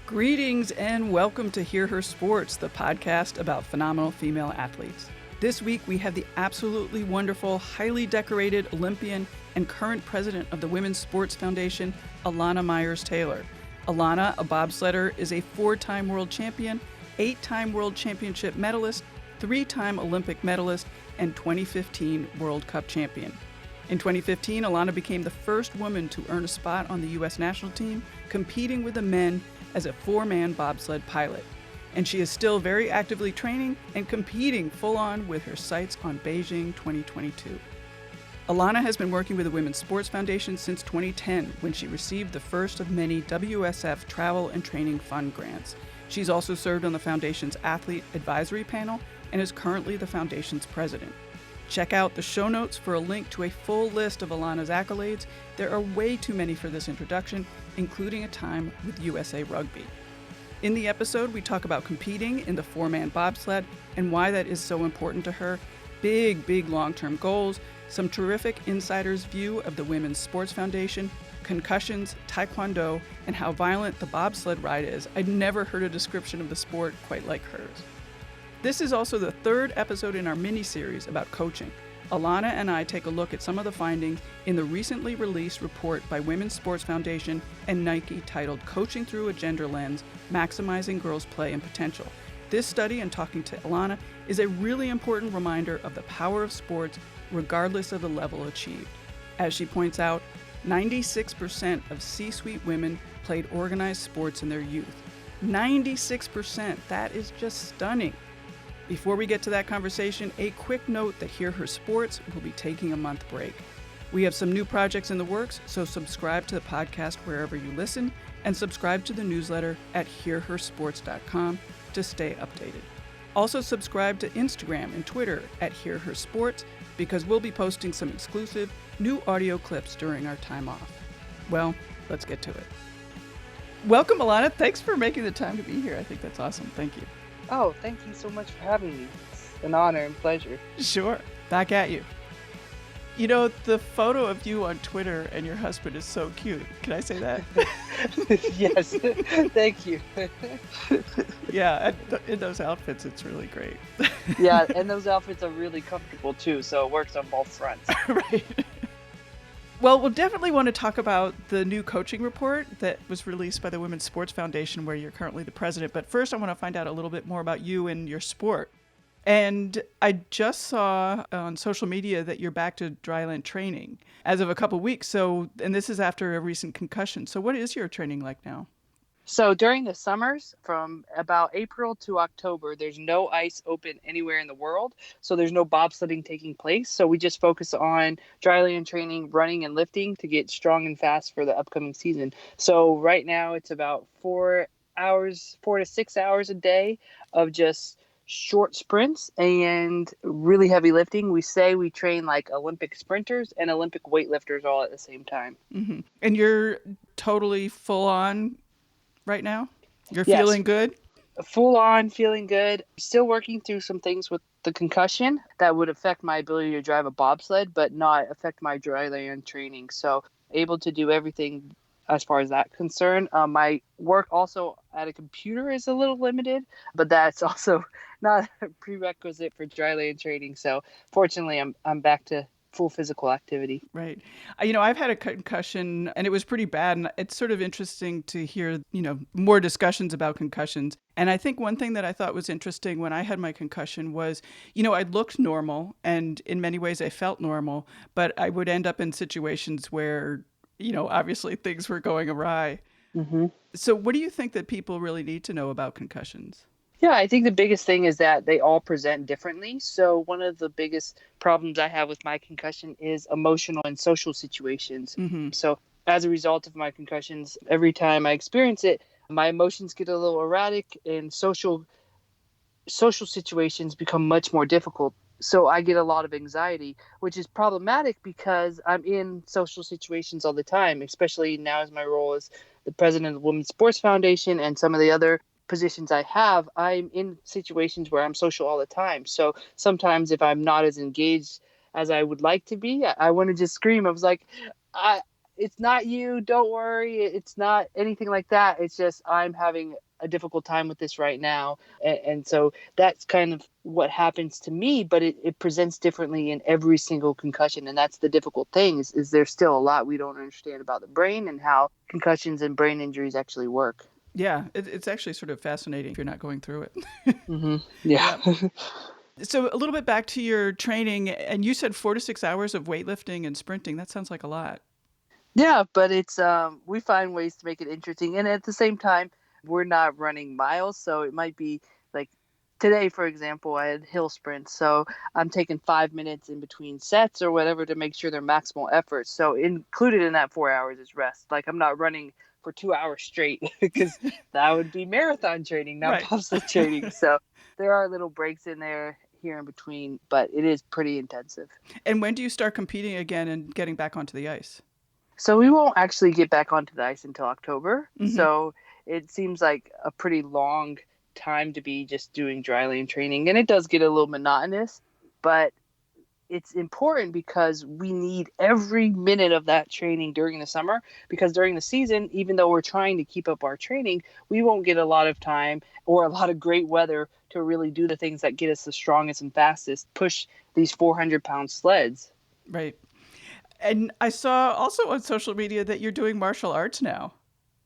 Greetings and welcome to Hear Her Sports, the podcast about phenomenal female athletes. This week we have the absolutely wonderful, highly decorated Olympian and current president of the Women's Sports Foundation, Elana Meyers Taylor. Elana, a bobsledder, is a 4-time world champion, 8-time world championship medalist, 3-time Olympic medalist, and 2015 World Cup champion. In 2015, Elana became the first woman to earn a spot on the U.S. national team, competing with the men as a 4-man bobsled pilot. And she is still very actively training and competing full-on with her sights on Beijing 2022. Elana has been working with the Women's Sports Foundation since 2010, when she received the first of many WSF Travel and Training Fund grants. She's also served on the Foundation's Athlete Advisory Panel and is currently the Foundation's president. Check out the show notes for a link to a full list of Elana's accolades. There are way too many for this introduction, including a time with USA Rugby. In the episode, we talk about competing in the 4-man bobsled and why that is so important to her, big long-term goals, some terrific insider's view of the Women's Sports Foundation, concussions, Taekwondo, and how violent the bobsled ride is. I'd never heard a description of the sport quite like hers. This is also the third episode in our mini-series about coaching. Elana and I take a look at some of the findings in the recently released report by Women's Sports Foundation and Nike titled Coaching Through a Gender Lens, Maximizing Girls' Play and Potential. This study and talking to Elana is a really important reminder of the power of sports regardless of the level achieved. As she points out, 96% of C-suite women played organized sports in their youth. 96%, that is just stunning. Before we get to that conversation, a quick note that Hear Her Sports will be taking a month break. We have some new projects in the works, so subscribe to the podcast wherever you listen, and subscribe to the newsletter at hearhersports.com to stay updated. Also subscribe to Instagram and Twitter at Hear Her Sports, because we'll be posting some exclusive new audio clips during our time off. Well, let's get to it. Welcome, Elana. Thanks for making the time to be here. I think that's awesome. Thank you. Oh, thank you so much for having me. It's an honor and pleasure. Sure. Back at you. You know, the photo of you on Twitter and your husband is so cute. Can I say that? Yes. Thank you. Yeah, in those outfits, it's really great. Yeah, and those outfits are really comfortable too, so it works on both fronts. Right. Well, we'll definitely want to talk about the new coaching report that was released by the Women's Sports Foundation, where you're currently the president. But first, I want to find out a little bit more about you and your sport. And I just saw on social media that you're back to dryland training as of a couple weeks. And this is after a recent concussion. So what is your training like now? So during the summers, from about April to October, there's no ice open anywhere in the world. So there's no bobsledding taking place. So we just focus on dryland training, running and lifting to get strong and fast for the upcoming season. So right now it's about 4 to 6 hours a day of just short sprints and really heavy lifting. We say we train like Olympic sprinters and Olympic weightlifters all at the same time. Mm-hmm. And you're totally full on right now? You're Yes. Feeling good? Full on, feeling good. Still working through some things with the concussion that would affect my ability to drive a bobsled, but not affect my dryland training. So able to do everything as far as that concerned. My work also at a computer is a little limited, but that's also not a prerequisite for dryland training. So fortunately, I'm back to full physical activity. Right. You know, I've had a concussion and it was pretty bad. And it's sort of interesting to hear, more discussions about concussions. And I think one thing that I thought was interesting when I had my concussion was, I looked normal and in many ways I felt normal, but I would end up in situations where, obviously things were going awry. Mm-hmm. So what do you think that people really need to know about concussions? Yeah, I think the biggest thing is that they all present differently. So one of the biggest problems I have with my concussion is emotional and social situations. Mm-hmm. So as a result of my concussions, every time I experience it, my emotions get a little erratic and social situations become much more difficult. So I get a lot of anxiety, which is problematic because I'm in social situations all the time, especially now as my role as the president of the Women's Sports Foundation and some of the other positions I have. I'm in situations where I'm social all the time. So sometimes if I'm not as engaged as I would like to be, I want to just scream. I was like, it's not you, don't worry, it's not anything like that. It's just I'm having a difficult time with this right now. And so that's kind of what happens to me, but it presents differently in every single concussion. And that's the difficult thing is there's still a lot we don't understand about the brain and how concussions and brain injuries actually work. Yeah, it's actually sort of fascinating if you're not going through it. Yeah. So a little bit back to your training, and you said 4 to 6 hours of weightlifting and sprinting. That sounds like a lot. Yeah, but it's we find ways to make it interesting, and at the same time, we're not running miles, so it might be like today, for example, I had hill sprints, so I'm taking 5 minutes in between sets or whatever to make sure they're maximal effort. So included in that 4 hours is rest. Like I'm not running for 2 hours straight because that would be marathon training, not Right. bobsled training. So there are little breaks in there here in between, but it is pretty intensive. And when do you start competing again and getting back onto the ice? So we won't actually get back onto the ice until October. Mm-hmm. So it seems like a pretty long time to be just doing dry land training. And it does get a little monotonous, but it's important because we need every minute of that training during the summer, because during the season, even though we're trying to keep up our training, we won't get a lot of time or a lot of great weather to really do the things that get us the strongest and fastest, push these 400-pound sleds. Right. And I saw also on social media that you're doing martial arts now.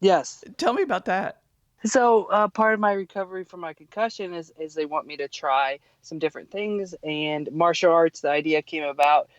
Yes. Tell me about that. So part of my recovery from my concussion is they want me to try some different things. And martial arts, the idea came about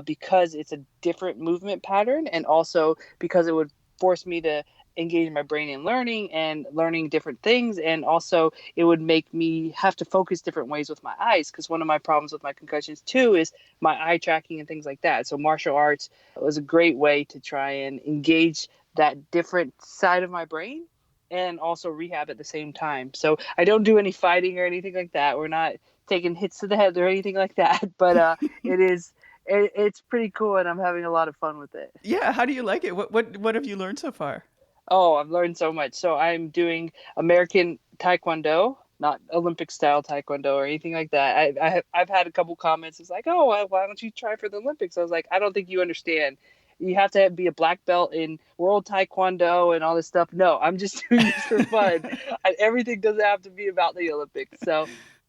because it's a different movement pattern, and also because it would force me to engage my brain in learning and learning different things. And also it would make me have to focus different ways with my eyes, because one of my problems with my concussions too is my eye tracking and things like that. So martial arts was a great way to try and engage that different side of my brain and also rehab at the same time. So I don't do any fighting or anything like that. We're not taking hits to the head or anything like that. But it's pretty cool, and I'm having a lot of fun with it. Yeah, how do you like it? What have you learned so far? Oh, I've learned so much. So I'm doing American Taekwondo, not Olympic style Taekwondo or anything like that. I've had a couple comments. It's like, oh, why don't you try for the Olympics? I was like, I don't think you understand. You have to be a black belt in World Taekwondo and all this stuff. No, I'm just doing this for fun. Everything doesn't have to be about the Olympics. So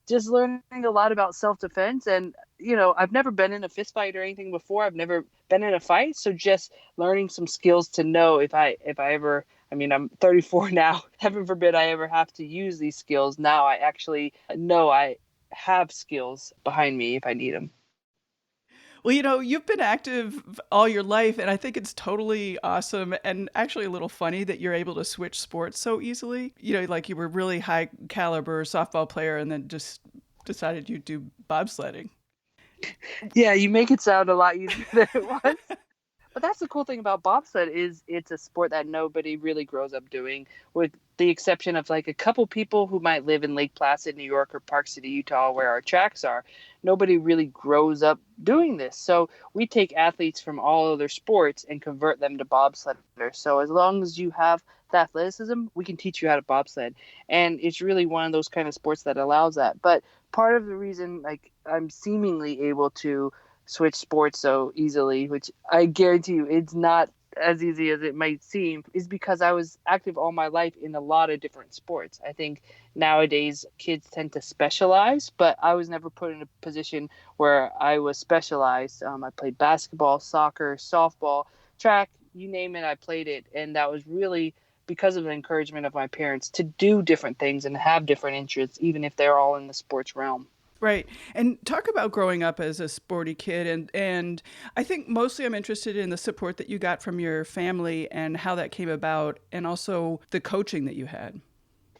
just learning a lot about self-defense. And, I've never been in a fist fight or anything before. I've never been in a fight. So just learning some skills to know if I ever, I'm 34 now, heaven forbid I ever have to use these skills. Now I actually know I have skills behind me if I need them. Well, you've been active all your life, and I think it's totally awesome and actually a little funny that you're able to switch sports so easily. Like you were really high caliber softball player and then just decided you'd do bobsledding. Yeah, you make it sound a lot easier than it was. But that's the cool thing about bobsled is it's a sport that nobody really grows up doing, with the exception of like a couple people who might live in Lake Placid, New York, or Park City, Utah, where our tracks are. Nobody really grows up doing this. So we take athletes from all other sports and convert them to bobsledders. So as long as you have the athleticism, we can teach you how to bobsled. And it's really one of those kind of sports that allows that. But part of the reason like I'm seemingly able to switch sports so easily, which I guarantee you it's not as easy as it might seem, is because I was active all my life in a lot of different sports. I think nowadays kids tend to specialize, but I was never put in a position where I was specialized. I played basketball, soccer, softball, track, you name it, I played it. And that was really because of the encouragement of my parents to do different things and have different interests, even if they're all in the sports realm. Right. And talk about growing up as a sporty kid. And I think mostly I'm interested in the support that you got from your family and how that came about, and also the coaching that you had.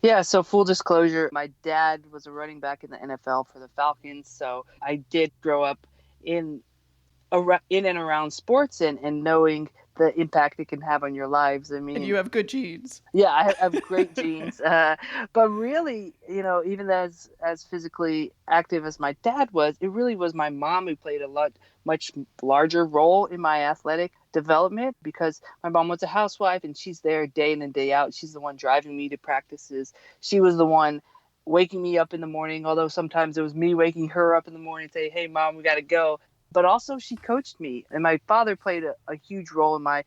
Yeah, so full disclosure, my dad was a running back in the NFL for the Falcons. So I did grow up in and around sports and knowing the impact it can have on your lives. And you have good genes. Yeah, I have great genes. But really, even as physically active as my dad was, it really was my mom who played much larger role in my athletic development, because my mom was a housewife and she's there day in and day out. She's the one driving me to practices. She was the one waking me up in the morning, although sometimes it was me waking her up in the morning and say, hey, Mom, we got to go. But also she coached me. And my father played a huge role in my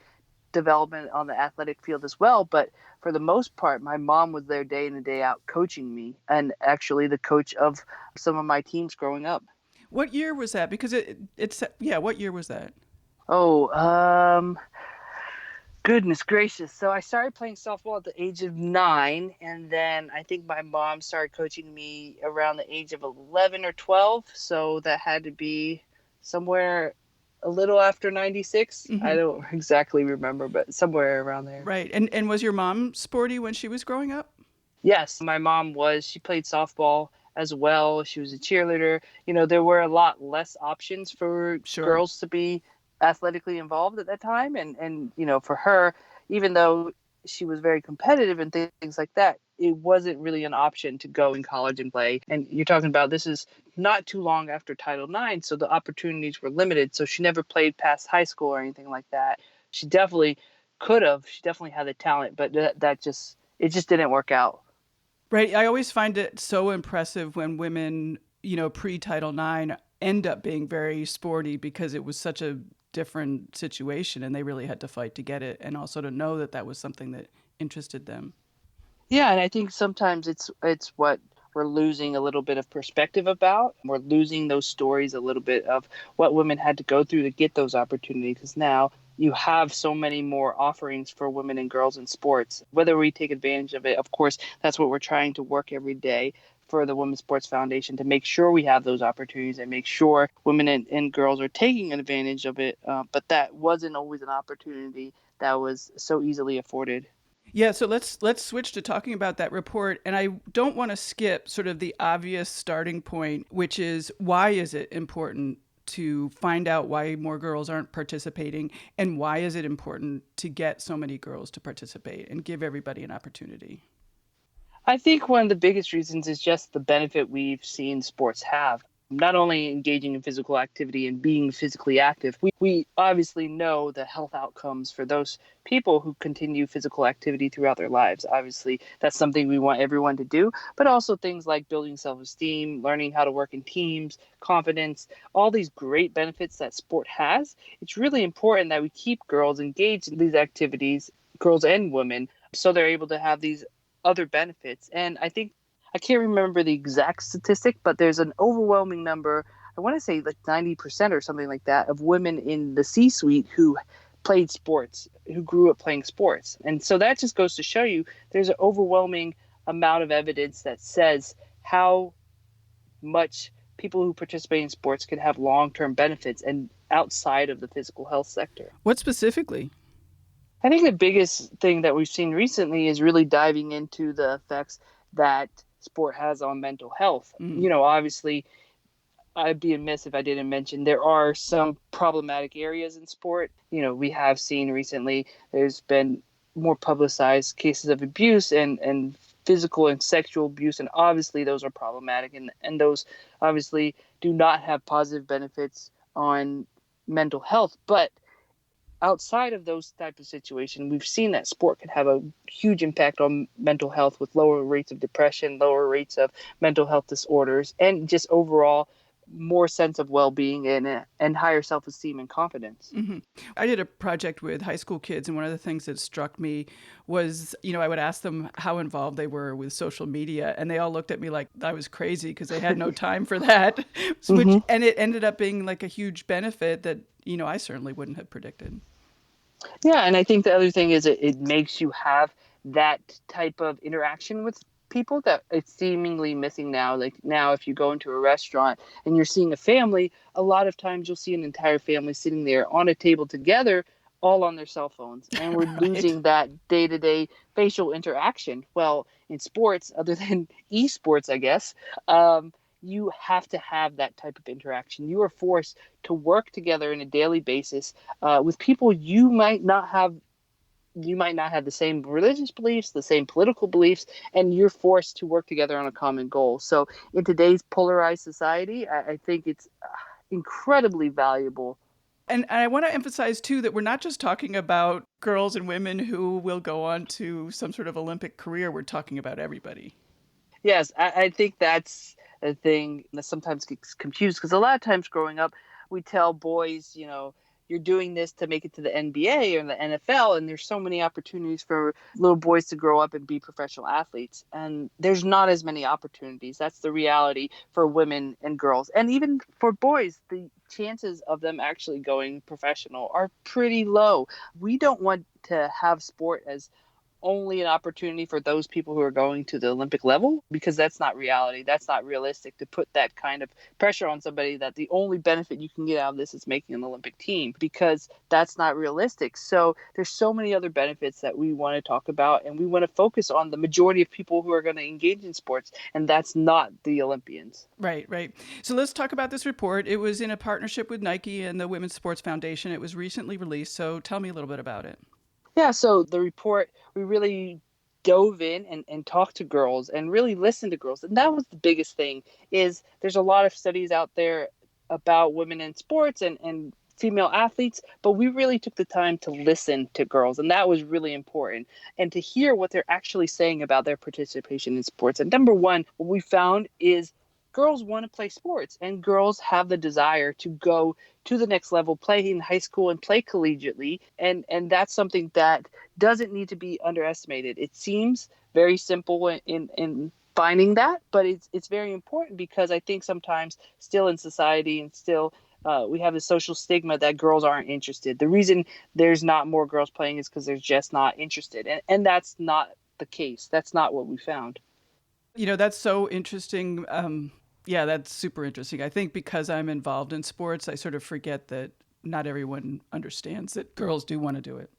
development on the athletic field as well. But for the most part, my mom was there day in and day out coaching me, and actually the coach of some of my teams growing up. What year was that? Because yeah, what year was that? Oh, goodness gracious. So I started playing softball at the age of 9, and then I think my mom started coaching me around the age of 11 or 12. So that had to be somewhere a little after 96. I Hmm. don't exactly remember, but somewhere around there. Right. And was your mom sporty when she was growing up? Yes, my mom was. She played softball as well. She was a cheerleader. There were a lot less options for Sure. girls to be athletically involved at that time. And for her, even though she was very competitive and things like that, it wasn't really an option to go in college and play. And you're talking about this is not too long after Title IX, so the opportunities were limited. So she never played past high school or anything like that. She definitely could have. She definitely had the talent, but it just didn't work out. Right. I always find it so impressive when women, pre Title IX end up being very sporty because it was such a different situation and they really had to fight to get it. And also to know that that was something that interested them. Yeah, and I think sometimes it's what we're losing a little bit of perspective about. We're losing those stories a little bit of what women had to go through to get those opportunities. Because now you have so many more offerings for women and girls in sports. Whether we take advantage of it, of course, that's what we're trying to work every day for the Women's Sports Foundation to make sure we have those opportunities and make sure women and girls are taking advantage of it. But that wasn't always an opportunity that was so easily afforded. Yeah, so let's switch to talking about that report, and I don't want to skip sort of the obvious starting point, which is why is it important to find out why more girls aren't participating, and why is it important to get so many girls to participate and give everybody an opportunity? I think one of the biggest reasons is just the benefit we've seen sports have. Not only engaging in physical activity and being physically active, we obviously know the health outcomes for those people who continue physical activity throughout their lives. Obviously, that's something we want everyone to do, but also things like building self-esteem, learning how to work in teams, confidence, all these great benefits that sport has. It's really important that we keep girls engaged in these activities, girls and women, so they're able to have these other benefits. And I think I can't remember the exact statistic, but there's an overwhelming number, I want to say like 90% or something like that, of women in the C-suite who played sports, who grew up playing sports. And so that just goes to show you there's an overwhelming amount of evidence that says how much people who participate in sports can have long-term benefits and outside of the physical health sector. What specifically? I think the biggest thing that we've seen recently is really diving into the effects that sport has on mental health. Mm. Obviously, I'd be amiss if I didn't mention there are some problematic areas in sport. We have seen recently there's been more publicized cases of abuse and physical and sexual abuse, and obviously those are problematic, and those obviously do not have positive benefits on mental health. But outside of those type of situations, we've seen that sport can have a huge impact on mental health with lower rates of depression, lower rates of mental health disorders, and just overall more sense of well-being and higher self-esteem and confidence. Mm-hmm. I did a project with high school kids, and one of the things that struck me was, I would ask them how involved they were with social media, and they all looked at me like I was crazy because they had no time for that. Mm-hmm. And it ended up being like a huge benefit that, I certainly wouldn't have predicted. Yeah, and I think the other thing is it makes you have that type of interaction with people that it's seemingly missing now. Like now, if you go into a restaurant and you're seeing a family, a lot of times you'll see an entire family sitting there on a table together, all on their cell phones. And we're Right. losing that day-to-day facial interaction. Well, in sports, other than esports, I guess, you have to have that type of interaction. You are forced to work together on a daily basis with people you might not have the same religious beliefs, the same political beliefs, and you're forced to work together on a common goal. So in today's polarized society, I think it's incredibly valuable. And I want to emphasize, too, that we're not just talking about girls and women who will go on to some sort of Olympic career. We're talking about everybody. Yes, I think that's a thing that sometimes gets confused because a lot of times growing up, we tell boys, you're doing this to make it to the NBA or the NFL, and there's so many opportunities for little boys to grow up and be professional athletes. And there's not as many opportunities. That's the reality for women and girls. And even for boys, the chances of them actually going professional are pretty low. We don't want to have sport as only an opportunity for those people who are going to the Olympic level, because that's not reality. That's not realistic to put that kind of pressure on somebody that the only benefit you can get out of this is making an Olympic team, because that's not realistic. So there's so many other benefits that we want to talk about, and we want to focus on the majority of people who are going to engage in sports, and that's not the Olympians. Right, right. So let's talk about this report. It was in a partnership with Nike and the Women's Sports Foundation. It was recently released. So tell me a little bit about it. Yeah, so the report, we really dove in and talked to girls and really listened to girls. And that was the biggest thing, is there's a lot of studies out there about women in sports and female athletes, but we really took the time to listen to girls. And that was really important. And to hear what they're actually saying about their participation in sports. And number one, what we found is girls want to play sports, and girls have the desire to go to the next level, play in high school and play collegiately. And that's something that doesn't need to be underestimated. It seems very simple in finding that, but it's very important, because I think sometimes still in society and still we have the social stigma that girls aren't interested. The reason there's not more girls playing is because they're just not interested. And that's not the case. That's not what we found. That's so interesting. Yeah, that's super interesting. I think because I'm involved in sports, I sort of forget that not everyone understands that girls do want to do it.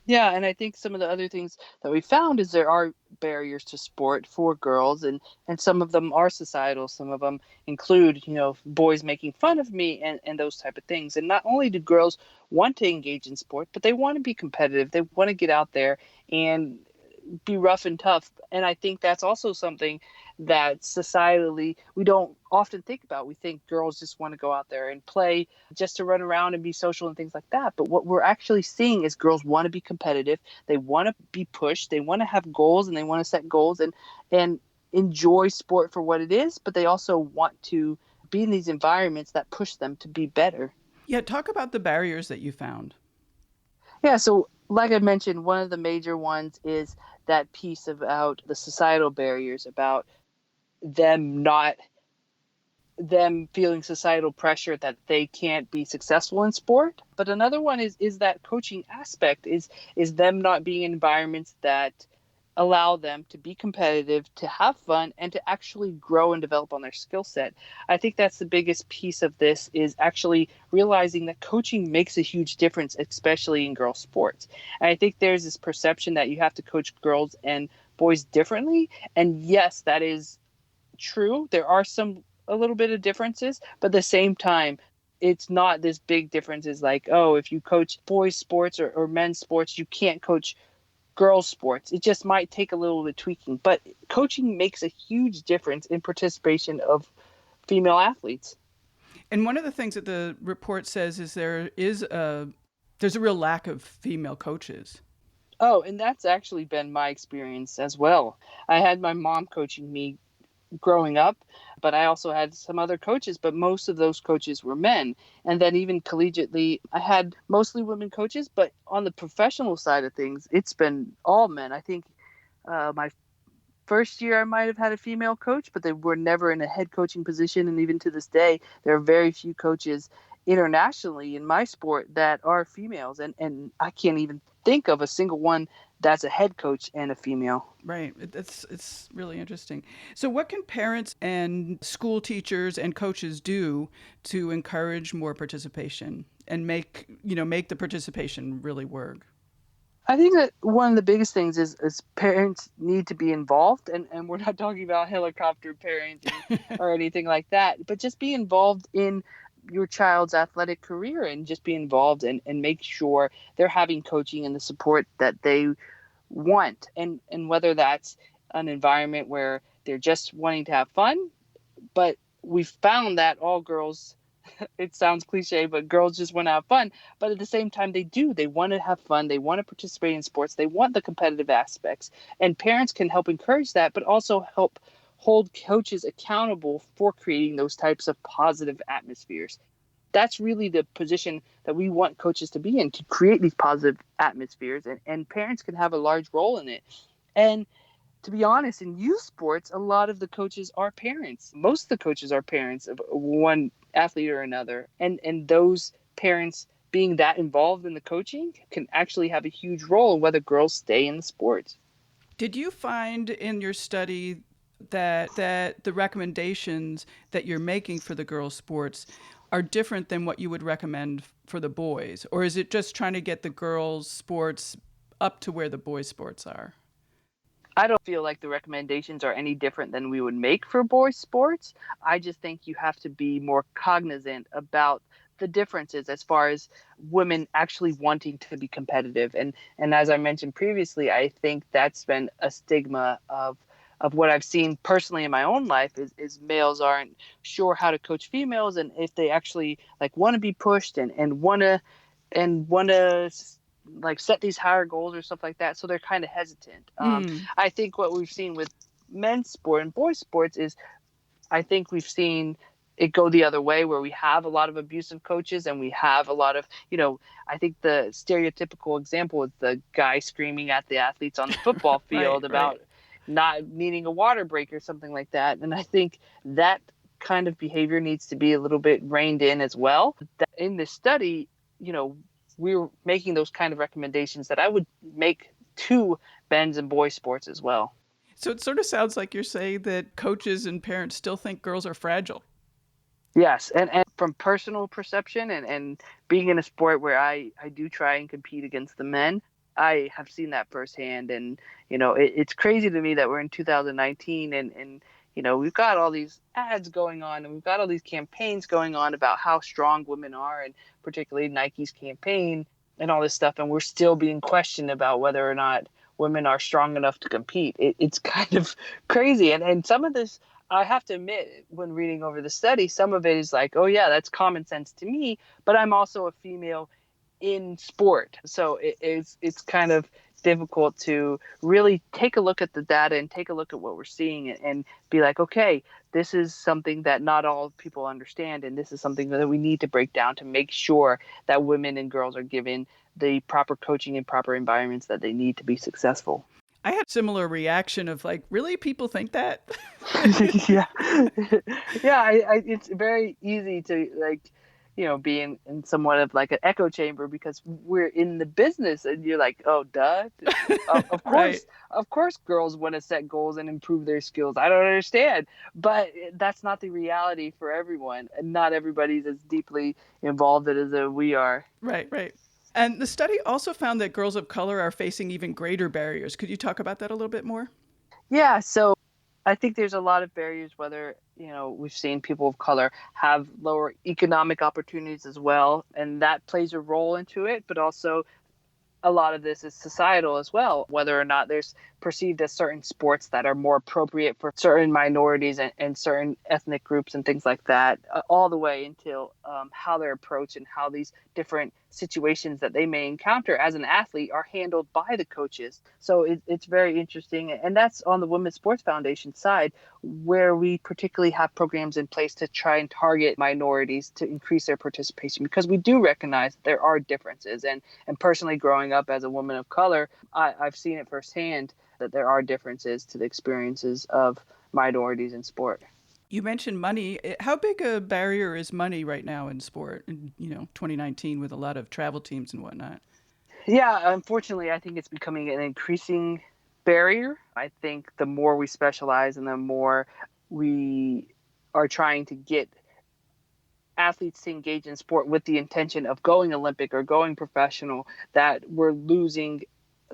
Yeah, and I think some of the other things that we found is there are barriers to sport for girls, and some of them are societal. Some of them include, boys making fun of me and those type of things. And not only do girls want to engage in sport, but they want to be competitive. They want to get out there and be rough and tough. And I think that's also something that societally we don't often think about. We think girls just want to go out there and play just to run around and be social and things like that. But what we're actually seeing is girls want to be competitive. They want to be pushed. They want to have goals, and they want to set goals and enjoy sport for what it is. But they also want to be in these environments that push them to be better. Yeah, talk about the barriers that you found. Yeah, so like I mentioned, one of the major ones is that piece about the societal barriers, about them feeling societal pressure that they can't be successful in sport. But another one is that coaching aspect, is them not being in environments that allow them to be competitive, to have fun, and to actually grow and develop on their skill set. I think that's the biggest piece of this, is actually realizing that coaching makes a huge difference, especially in girls' sports. And I think there's this perception that you have to coach girls and boys differently. And yes, that is true. There are a little bit of differences, but at the same time, it's not this big differences like, oh, if you coach boys' sports or men's sports, you can't coach girls' sports. It just might take a little bit of tweaking, but coaching makes a huge difference in participation of female athletes. And one of the things that the report says is there's a real lack of female coaches. Oh, and that's actually been my experience as well. I had my mom coaching me growing up, but I also had some other coaches, but most of those coaches were men. And then even collegiately, I had mostly women coaches, but on the professional side of things, it's been all men. I think my first year I might have had a female coach, but they were never in a head coaching position. And even to this day, there are very few coaches internationally in my sport that are females. And I can't even think of a single one that's a head coach and a female. Right. It's really interesting. So what can parents and school teachers and coaches do to encourage more participation and make the participation really work? I think that one of the biggest things is parents need to be involved, and we're not talking about helicopter parenting or anything like that, but just be involved in your child's athletic career, and just be involved and make sure they're having coaching and the support that they want. And whether that's an environment where they're just wanting to have fun, but we found that all girls, it sounds cliche, but girls just want to have fun. But at the same time, they want to have fun. They want to participate in sports. They want the competitive aspects. And parents can help encourage that, but also help hold coaches accountable for creating those types of positive atmospheres. that's really the position that we want coaches to be in, to create these positive atmospheres, and parents can have a large role in it. And to be honest, in youth sports, a lot of the coaches are parents. Most of the coaches are parents of one athlete or another. And those parents being that involved in the coaching can actually have a huge role in whether girls stay in the sports. Did you find in your study that the recommendations that you're making for the girls' sports are different than what you would recommend for the boys? Or is it just trying to get the girls' sports up to where the boys' sports are? I don't feel like the recommendations are any different than we would make for boys sports. I just think you have to be more cognizant about the differences as far as women actually wanting to be competitive. And as I mentioned previously, I think that's been a stigma of what I've seen personally in my own life is males aren't sure how to coach females, and if they actually like want to be pushed and want to like set these higher goals or stuff like that. So they're kind of hesitant. I think what we've seen with men's sport and boys sports is I think we've seen it go the other way, where we have a lot of abusive coaches and we have a lot of, I think the stereotypical example is the guy screaming at the athletes on the football field about not needing a water break or something like that. And I think that kind of behavior needs to be a little bit reined in as well. In this study, we were making those kind of recommendations that I would make to men's and boys sports as well. So it sort of sounds like you're saying that coaches and parents still think girls are fragile. Yes, and from personal perception and being in a sport where I do try and compete against the men, I have seen that firsthand. And, it's crazy to me that we're in 2019 and we've got all these ads going on and we've got all these campaigns going on about how strong women are, and particularly Nike's campaign and all this stuff. And we're still being questioned about whether or not women are strong enough to compete. It's kind of crazy. And some of this, I have to admit, when reading over the study, some of it is like, oh yeah, that's common sense to me, but I'm also a female in sport. So it's kind of difficult to really take a look at the data and take a look at what we're seeing and be like, okay, this is something that not all people understand, and this is something that we need to break down to make sure that women and girls are given the proper coaching and proper environments that they need to be successful. I had a similar reaction of like, really? People think that? Yeah. Yeah, it's very easy to be in somewhat of like an echo chamber because we're in the business, and you're like, oh, duh. Of course, Right. Of course girls want to set goals and improve their skills. I don't understand. But that's not the reality for everyone. And not everybody's as deeply involved as we are. Right. And the study also found that girls of color are facing even greater barriers. Could you talk about that a little bit more? Yeah, so I think there's a lot of barriers, whether, we've seen people of color have lower economic opportunities as well, and that plays a role into it, but also a lot of this is societal as well, whether or not there's perceived as certain sports that are more appropriate for certain minorities and certain ethnic groups and things like that, all the way until how they're approached and how these different situations that they may encounter as an athlete are handled by the coaches. So it's very interesting. And that's on the Women's Sports Foundation side, where we particularly have programs in place to try and target minorities to increase their participation, because we do recognize that there are differences. And personally, growing up as a woman of color, I've seen it firsthand that there are differences to the experiences of minorities in sport. You mentioned money. How big a barrier is money right now in sport in 2019 with a lot of travel teams and whatnot? Yeah, unfortunately, I think it's becoming an increasing barrier. I think the more we specialize and the more we are trying to get athletes to engage in sport with the intention of going Olympic or going professional, that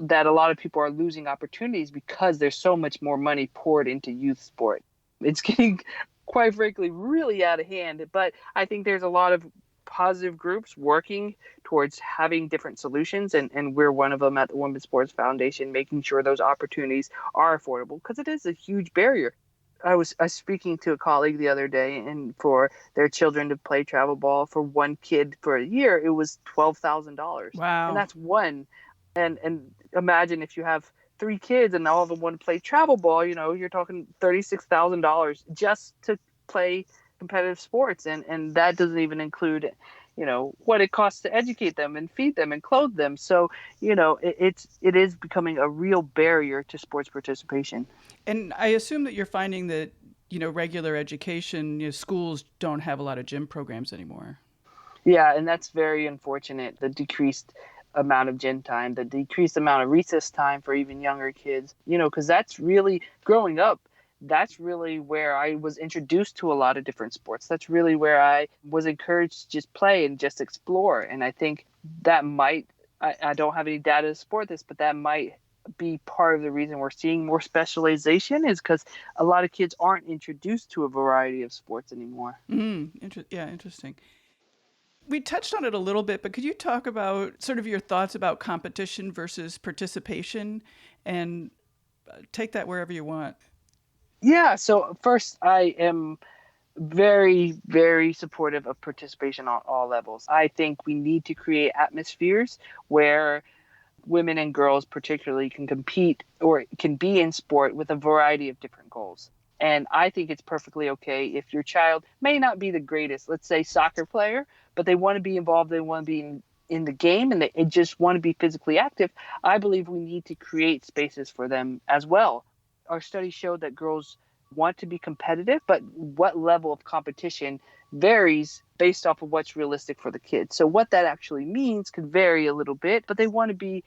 a lot of people are losing opportunities because there's so much more money poured into youth sport. It's getting, quite frankly, really out of hand. But I think there's a lot of positive groups working towards having different solutions. And we're one of them at the Women's Sports Foundation, making sure those opportunities are affordable, because it is a huge barrier. I was speaking to a colleague the other day, and for their children to play travel ball for one kid for a year, it was $12,000. Wow. And that's one. And imagine if you have 3 kids and all of them want to play travel ball, you're talking $36,000 just to competitive sports, and that doesn't even include, what it costs to educate them and feed them and clothe them. So, it is becoming a real barrier to sports participation. And I assume that you're finding that, regular education, schools don't have a lot of gym programs anymore. Yeah, and that's very unfortunate. The decreased amount of gym time, the decreased amount of recess time for even younger kids, because that's really growing up. That's really where I was introduced to a lot of different sports. That's really where I was encouraged to just play and just explore. And I think that I don't have any data to support this, but that might be part of the reason we're seeing more specialization, is because a lot of kids aren't introduced to a variety of sports anymore. Interesting. We touched on it a little bit, but could you talk about sort of your thoughts about competition versus participation, and take that wherever you want? Yeah, so first, I am very, very supportive of participation on all levels. I think we need to create atmospheres where women and girls particularly can compete or can be in sport with a variety of different goals. And I think it's perfectly okay if your child may not be the greatest, let's say, soccer player, but they want to be involved, they want to be in the game, and they just want to be physically active. I believe we need to create spaces for them as well. Our studies showed that girls want to be competitive, but what level of competition varies based off of what's realistic for the kids. So what that actually means could vary a little bit, but they want to be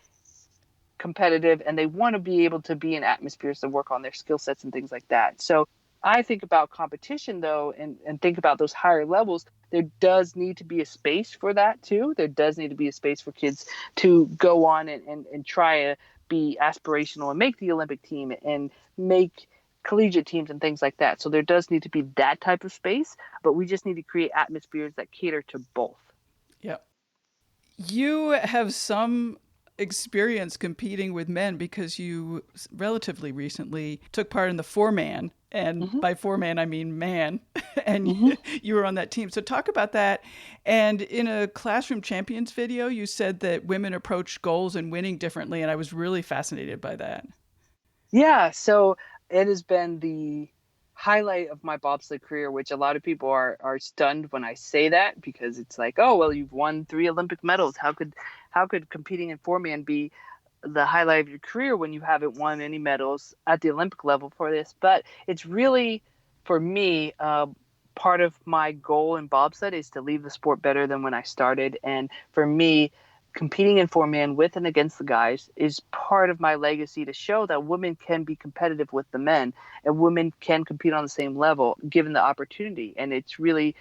competitive and they want to be able to be in atmospheres to work on their skill sets and things like that. So I think about competition, though, and think about those higher levels. There does need to be a space for that too. There does need to be a space for kids to go on and try to be aspirational and make the Olympic team and make collegiate teams and things like that. So there does need to be that type of space, but we just need to create atmospheres that cater to both. Yeah. You have some experience competing with men because you relatively recently took part in the four-man, and by four-man I mean man, and you were on that team. So talk about that. And in a Classroom Champions video, you said that women approach goals and winning differently, and I was really fascinated by that. Yeah, so it has been the highlight of my bobsled career, which a lot of people are stunned when I say that, because it's like, oh well, you've won 3 Olympic medals. How could competing in four-man be the highlight of your career when you haven't won any medals at the Olympic level for this? But it's really, for me, part of my goal in bobsled is to leave the sport better than when I started. And for me, competing in four-man with and against the guys is part of my legacy, to show that women can be competitive with the men and women can compete on the same level given the opportunity. And it's really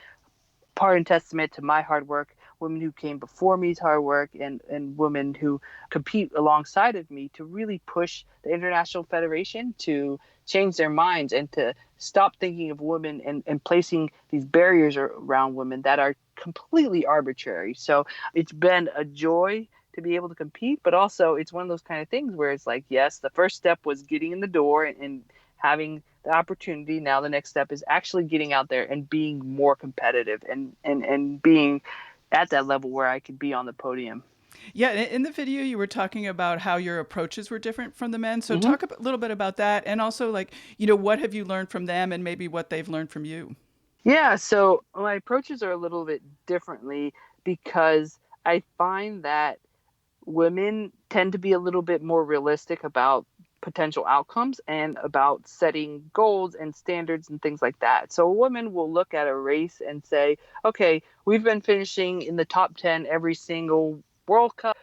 part and testament to my hard work, women who came before me's hard work, and women who compete alongside of me to really push the International Federation to change their minds and to stop thinking of women and placing these barriers around women that are completely arbitrary. So it's been a joy to be able to compete, but also it's one of those kind of things where it's like, yes, the first step was getting in the door and having the opportunity. Now the next step is actually getting out there and being more competitive and being at that level where I could be on the podium. Yeah, in the video you were talking about how your approaches were different from the men. So talk a little bit about that, and also what have you learned from them and maybe what they've learned from you? Yeah, so my approaches are a little bit differently because I find that women tend to be a little bit more realistic about potential outcomes and about setting goals and standards and things like that. So a woman will look at a race and say, okay, we've been finishing in the top 10 every single World Cup.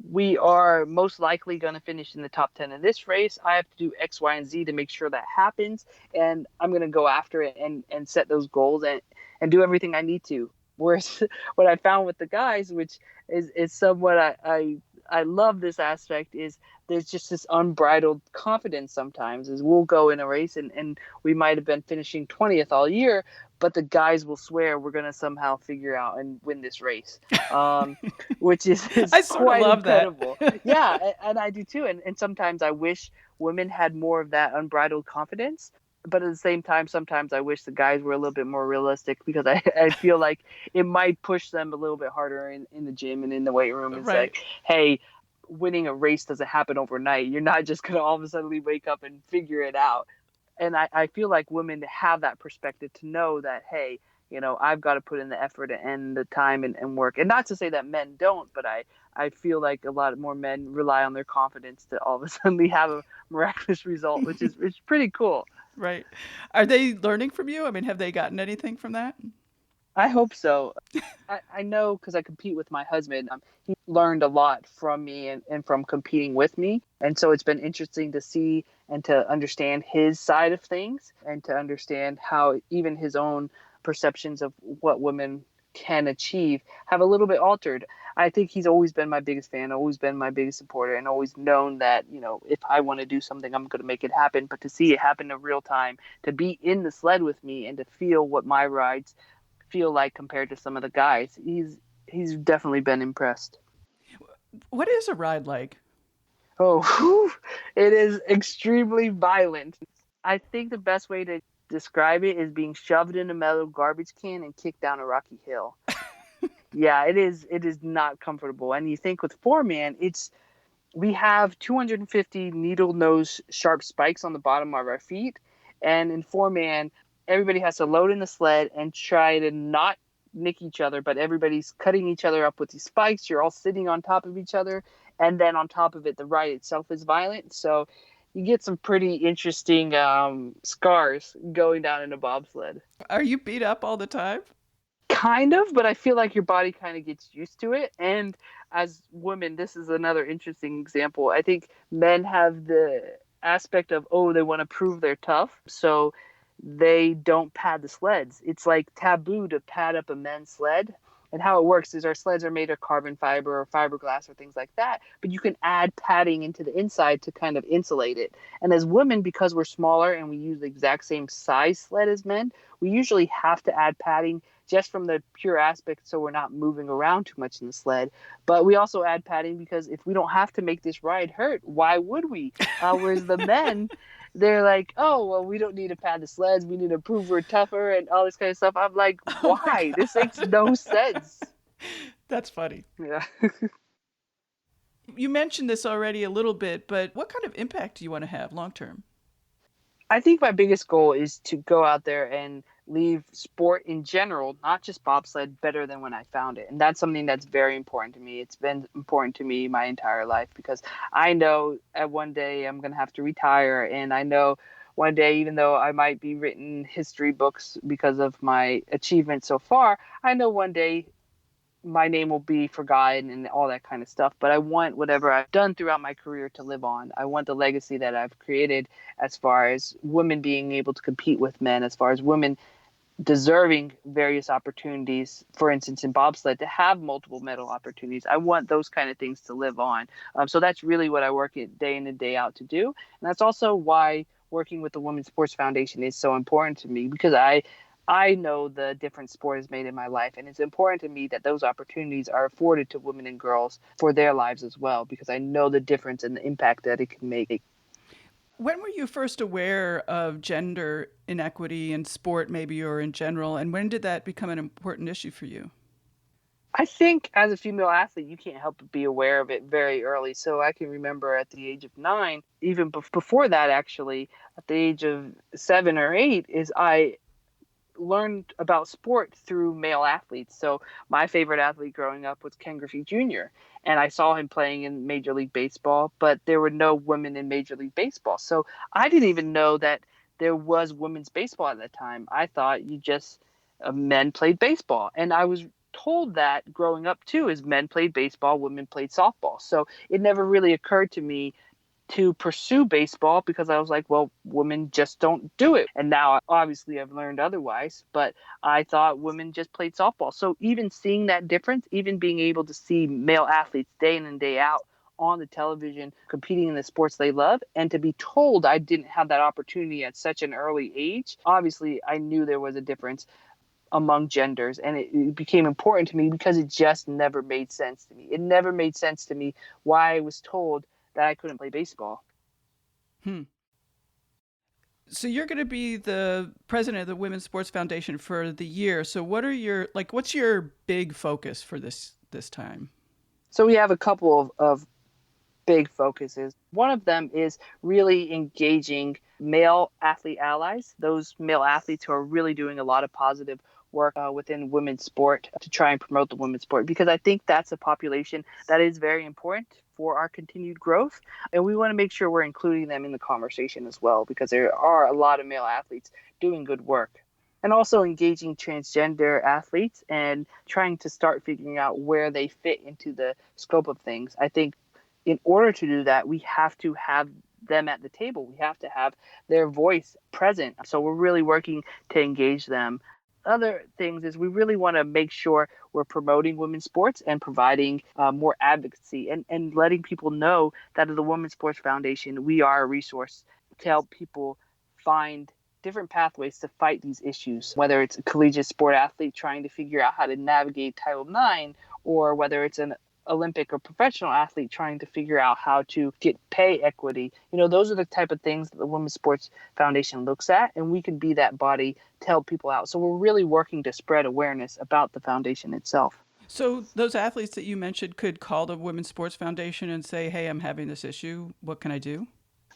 We are most likely going to finish in the top 10 in this race. I have to do X, Y, and Z to make sure that happens. And I'm going to go after it and set those goals and do everything I need to. Whereas what I found with the guys, which is somewhat I love this aspect, is there's just this unbridled confidence sometimes. Is we'll go in a race and we might have been finishing 20th all year, but the guys will swear we're going to somehow figure out and win this race, which is I sort of quite love incredible. that. Yeah, and I do too. And sometimes I wish women had more of that unbridled confidence. But at the same time, sometimes I wish the guys were a little bit more realistic, because I feel like it might push them a little bit harder in the gym and in the weight room. It's Right. like, hey, winning a race doesn't happen overnight. You're not just going to all of a sudden wake up and figure it out. And I feel like women have that perspective to know that, hey, I've got to put in the effort and the time and work. And not to say that men don't, but I feel like a lot more men rely on their confidence to all of a sudden have a miraculous result, which is pretty cool. Right. Are they learning from you? I mean, have they gotten anything from that? I hope so. I know because I compete with my husband. He learned a lot from me and from competing with me. And so it's been interesting to see and to understand his side of things and to understand how even his own perceptions of what women can achieve have a little bit altered. I think he's always been my biggest fan, always been my biggest supporter, and always known that, if I want to do something, I'm going to make it happen. But to see it happen in real time, to be in the sled with me and to feel what my rides feel like compared to some of the guys, he's definitely been impressed. What is a ride like? Oh, it is extremely violent. I think the best way to describe it is being shoved in a metal garbage can and kicked down a rocky hill. Yeah, it is not comfortable. And you think with four-man, we have 250 needle nose sharp spikes on the bottom of our feet, and in four-man, everybody has to load in the sled and try to not nick each other, but everybody's cutting each other up with these spikes. You're all sitting on top of each other, and then on top of it, the ride itself is violent. So you get some pretty interesting scars going down in a bobsled. Are you beat up all the time? Kind of, but I feel like your body kind of gets used to it. And as women, this is another interesting example. I think men have the aspect of, oh, they want to prove they're tough. So they don't pad the sleds. It's like taboo to pad up a men's sled. And how it works is our sleds are made of carbon fiber or fiberglass or things like that. But you can add padding into the inside to kind of insulate it. And as women, because we're smaller and we use the exact same size sled as men, we usually have to add padding just from the pure aspect so we're not moving around too much in the sled. But we also add padding because if we don't have to make this ride hurt, why would we? Whereas the men, they're like, oh, well, we don't need to pad the sleds. We need to prove we're tougher and all this kind of stuff. I'm like, why? Oh This makes no sense. That's funny. Yeah. You mentioned this already a little bit, but what kind of impact do you want to have long term? I think my biggest goal is to go out there and leave sport in general, not just bobsled, better than when I found it. And that's something that's very important to me. It's been important to me my entire life because I know at one day I'm going to have to retire. And I know one day, even though I might be written history books because of my achievements so far, I know one day my name will be forgotten and all that kind of stuff. But I want whatever I've done throughout my career to live on. I want the legacy that I've created as far as women being able to compete with men, as far as women deserving various opportunities, for instance, in bobsled, to have multiple medal opportunities. I want those kind of things to live on. So that's really what I work it day in and day out to do. And that's also why working with the Women's Sports Foundation is so important to me, because I know the difference sport has made in my life. And it's important to me that those opportunities are afforded to women and girls for their lives as well, because I know the difference and the impact that it can make. When were you first aware of gender inequity in sport, maybe, or in general? And when did that become an important issue for you? I think as a female athlete, you can't help but be aware of it very early. So I can remember at the age of 9, even before that, actually, at the age of 7 or 8, is I learned about sport through male athletes. So my favorite athlete growing up was Ken Griffey Jr. And I saw him playing in Major League Baseball, but there were no women in Major League Baseball. So I didn't even know that there was women's baseball at that time. I thought men played baseball. And I was told that growing up too, is men played baseball, women played softball. So it never really occurred to me to pursue baseball because I was like, well, women just don't do it. And now obviously I've learned otherwise, but I thought women just played softball. So even seeing that difference, even being able to see male athletes day in and day out on the television competing in the sports they love, and to be told I didn't have that opportunity at such an early age, obviously I knew there was a difference among genders, and it became important to me because it just never made sense to me. It never made sense to me why I was told that I couldn't play baseball. So you're going to be the president of the Women's Sports Foundation for the year. So what's your big focus for this time? So we have a couple of big focuses. One of them is really engaging male athlete allies, those male athletes who are really doing a lot of positive work within women's sport to try and promote the women's sport, because I think that's a population that is very important for our continued growth. And we want to make sure we're including them in the conversation as well, because there are a lot of male athletes doing good work. And also engaging transgender athletes and trying to start figuring out where they fit into the scope of things. I think in order to do that, we have to have them at the table. We have to have their voice present. So we're really working to engage them. Other things is we really want to make sure we're promoting women's sports and providing more advocacy and letting people know that at the Women's Sports Foundation, we are a resource to help people find different pathways to fight these issues, whether it's a collegiate sport athlete trying to figure out how to navigate Title IX, or whether it's an Olympic or professional athlete trying to figure out how to get pay equity. Those are the type of things that the Women's Sports Foundation looks at, and we can be that body to help people out. So we're really working to spread awareness about the foundation itself. So those athletes that you mentioned could call the Women's Sports Foundation and say, hey, I'm having this issue. What can I do?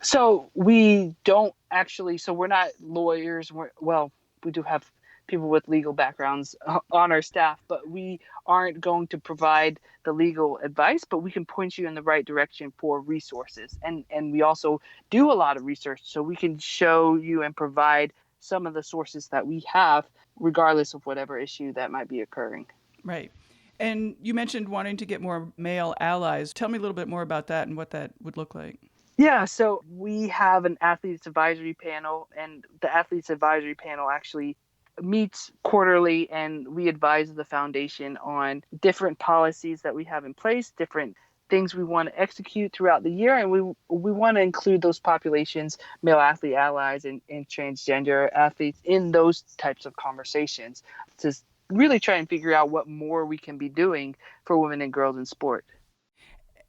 So we don't actually, so we're not lawyers. We do have people with legal backgrounds on our staff, but we aren't going to provide the legal advice, but we can point you in the right direction for resources. And we also do a lot of research, so we can show you and provide some of the sources that we have, regardless of whatever issue that might be occurring. Right. And you mentioned wanting to get more male allies. Tell me a little bit more about that and what that would look like. Yeah, so we have an athletes advisory panel, and the athletes advisory panel actually meets quarterly, and we advise the foundation on different policies that we have in place, different things we want to execute throughout the year, and we want to include those populations, male athlete allies and transgender athletes, in those types of conversations to really try and figure out what more we can be doing for women and girls in sport.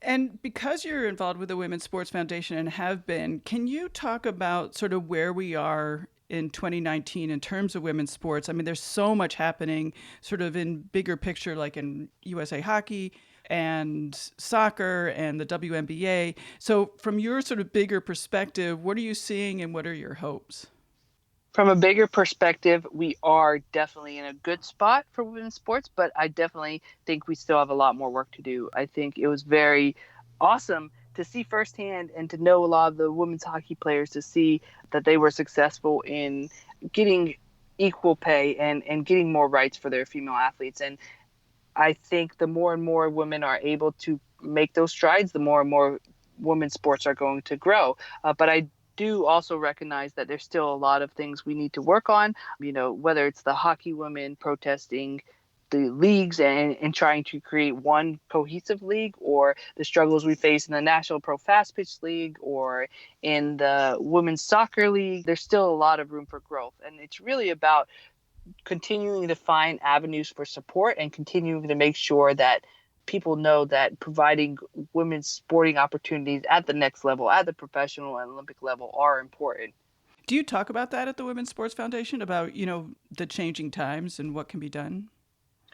And because you're involved with the Women's Sports Foundation and have been, can you talk about sort of where we are in 2019 in terms of women's sports? I mean, there's so much happening sort of in bigger picture, like in USA hockey and soccer and the WNBA. So from your sort of bigger perspective, what are you seeing and what are your hopes? From a bigger perspective, we are definitely in a good spot for women's sports, but I definitely think we still have a lot more work to do. I think it was very awesome to see firsthand and to know a lot of the women's hockey players, to see that they were successful in getting equal pay and getting more rights for their female athletes. And I think the more and more women are able to make those strides, the more and more women's sports are going to grow. But I do also recognize that there's still a lot of things we need to work on, whether it's the hockey women protesting the leagues and trying to create one cohesive league, or the struggles we face in the National Pro Fast Pitch League or in the Women's Soccer League. There's still a lot of room for growth. And it's really about continuing to find avenues for support and continuing to make sure that people know that providing women's sporting opportunities at the next level, at the professional and Olympic level, are important. Do you talk about that at the Women's Sports Foundation, about, the changing times and what can be done?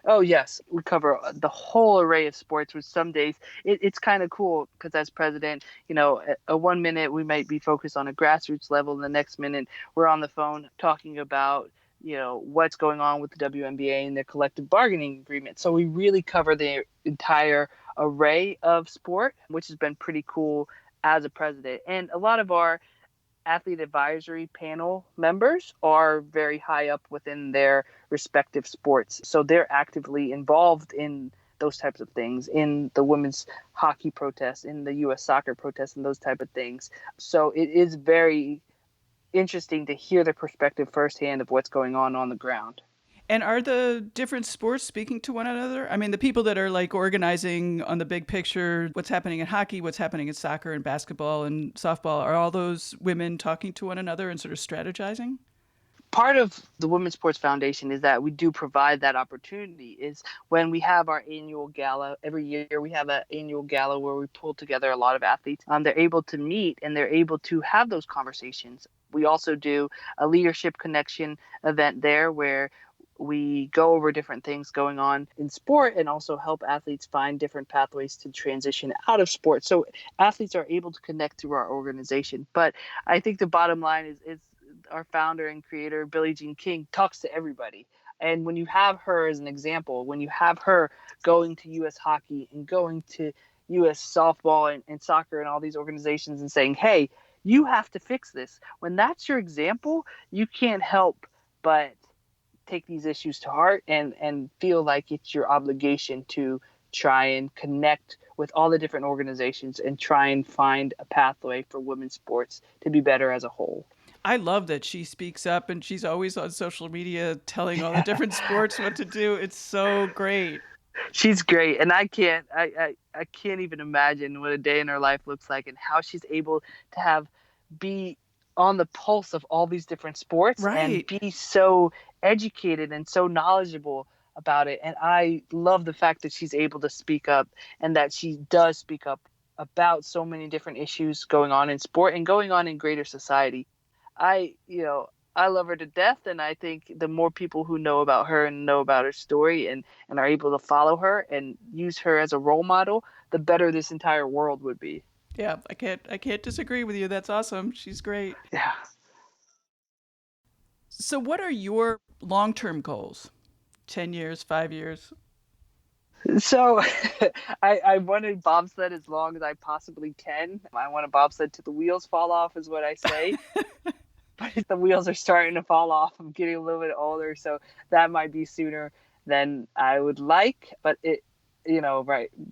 Oh, yes. We cover the whole array of sports, which some days it's kind of cool because as president, one minute we might be focused on a grassroots level, and the next minute we're on the phone talking about what's going on with the WNBA and their collective bargaining agreement. So we really cover the entire array of sport, which has been pretty cool as a president. And a lot of our athlete advisory panel members are very high up within their respective sports. So they're actively involved in those types of things, in the women's hockey protests, in the U.S. soccer protests, and those type of things. So it is very interesting to hear the perspective firsthand of what's going on the ground. And are the different sports speaking to one another? I mean, the people that are like organizing on the big picture, what's happening in hockey, what's happening in soccer and basketball and softball, are all those women talking to one another and sort of strategizing? Part of the Women's Sports Foundation is that we do provide that opportunity. Is when we have our annual gala. Every year we have an annual gala where we pull together a lot of athletes. They're able to meet and they're able to have those conversations. We also do a leadership connection event there where we go over different things going on in sport and also help athletes find different pathways to transition out of sport. So athletes are able to connect through our organization. But I think the bottom line is our founder and creator, Billie Jean King, talks to everybody. And when you have her as an example, when you have her going to U.S. hockey and going to U.S. softball and soccer and all these organizations and saying, hey, you have to fix this. When that's your example, you can't help but take these issues to heart and feel like it's your obligation to try and connect with all the different organizations and try and find a pathway for women's sports to be better as a whole. I love that she speaks up and she's always on social media telling all the different sports what to do. It's so great. She's great, and I can't even imagine what a day in her life looks like and how she's able to be on the pulse of all these different sports and Right. be so educated and so knowledgeable about it. And I love the fact that she's able to speak up and that she does speak up about so many different issues going on in sport and going on in greater society. I love her to death, and I think the more people who know about her and know about her story and are able to follow her and use her as a role model, the better this entire world would be. Yeah, I can't disagree with you. That's awesome. She's great. Yeah. So what are your long-term goals? 10 years, 5 years? So I want to bobsled as long as I possibly can. I want to bobsled till the wheels fall off is what I say. But the wheels are starting to fall off. I'm getting a little bit older, so that might be sooner than I would like. But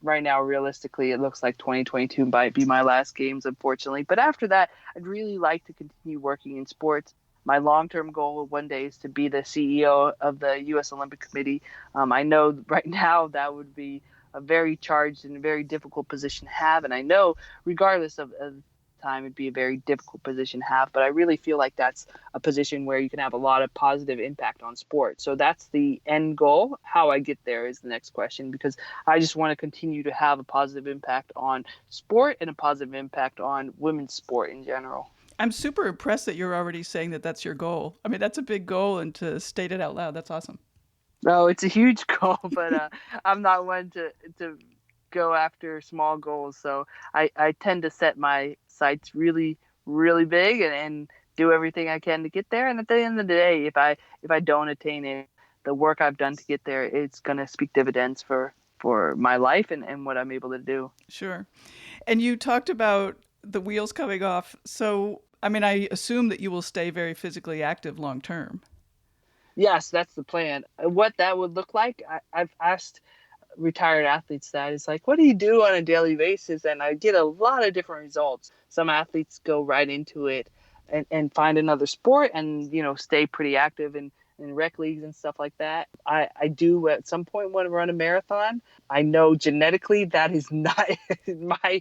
right now, realistically, it looks like 2022 might be my last games, unfortunately. But after that, I'd really like to continue working in sports. My long-term goal one day is to be the CEO of the U.S. Olympic Committee. I know right now that would be a very charged and very difficult position to have, and I know regardless of time it'd be a very difficult position to have, but I really feel like that's a position where you can have a lot of positive impact on sport. So that's the end goal. How I get there is the next question, because I just want to continue to have a positive impact on sport and a positive impact on women's sport in general. I'm super impressed that you're already saying that that's your goal. I mean, that's a big goal, and to state it out loud, that's awesome. No, it's a huge goal, but I'm not one to go after small goals. So I tend to set my sights really, really big and do everything I can to get there. And at the end of the day, if I don't attain it, the work I've done to get there, it's going to speak dividends for my life and what I'm able to do. Sure. And you talked about the wheels coming off. So, I mean, I assume that you will stay very physically active long term. Yes, that's the plan. What that would look like, I've asked retired athletes that. It's like, what do you do on a daily basis? And I get a lot of different results. Some athletes go right into it and find another sport and, stay pretty active in rec leagues and stuff like that. I do at some point want to run a marathon. I know genetically that is not my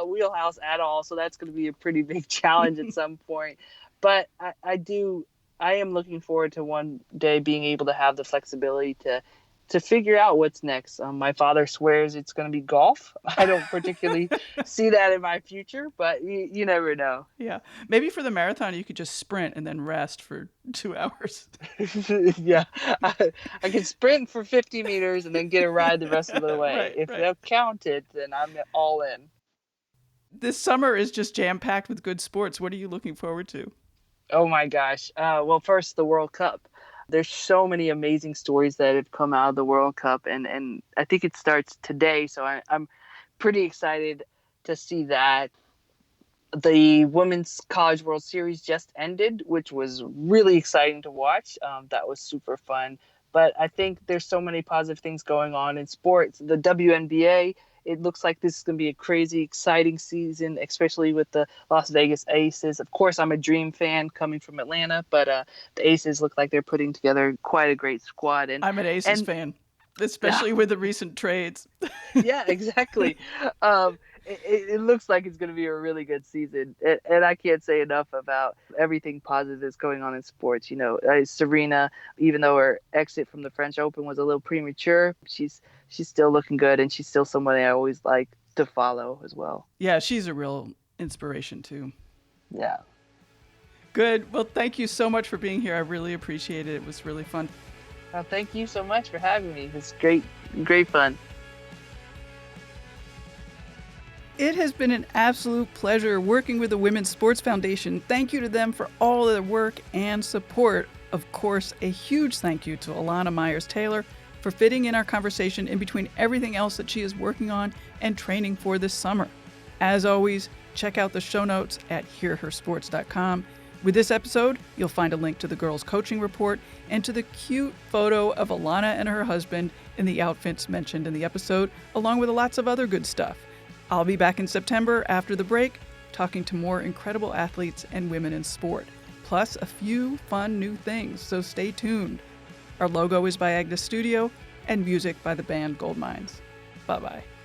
wheelhouse at all. So that's going to be a pretty big challenge at some point. But I am looking forward to one day being able to have the flexibility to figure out what's next. My father swears it's going to be golf. I don't particularly see that in my future, but you never know. Yeah. Maybe for the marathon, you could just sprint and then rest for 2 hours. Yeah. I can sprint for 50 meters and then get a ride the rest of the way. Right, If right. they'll count it, then I'm all in. This summer is just jam-packed with good sports. What are you looking forward to? Oh my gosh. Well, first, the World Cup. There's so many amazing stories that have come out of the World Cup, and I think it starts today. So I'm pretty excited to see that. The Women's College World Series just ended, which was really exciting to watch. That was super fun. But I think there's so many positive things going on in sports. The WNBA, it looks like this is going to be a crazy, exciting season, especially with the Las Vegas Aces. Of course, I'm a Dream fan coming from Atlanta, but the Aces look like they're putting together quite a great squad. I'm an Aces fan, especially with the recent trades. Yeah, exactly. It looks like it's going to be a really good season. And I can't say enough about everything positive that's going on in sports. Serena, even though her exit from the French Open was a little premature, she's still looking good, and she's still somebody I always like to follow as well. Yeah, she's a real inspiration too. Yeah. Good. Well, thank you so much for being here. I really appreciate it. It was really fun. Well, thank you so much for having me. It was great fun. It has been an absolute pleasure working with the Women's Sports Foundation. Thank you to them for all of their work and support Of course, a huge thank you to Elana Meyers Taylor for fitting in our conversation in between everything else that she is working on and training for this summer. As always, check out the show notes at hearhersports.com. With this episode, you'll find a link to the girls' coaching report and to the cute photo of Elana and her husband in the outfits mentioned in the episode, along with lots of other good stuff. I'll be back in September after the break, talking to more incredible athletes and women in sport, plus a few fun new things, so stay tuned. Our logo is by Agnes Studio, and music by the band Goldmines. Bye-bye.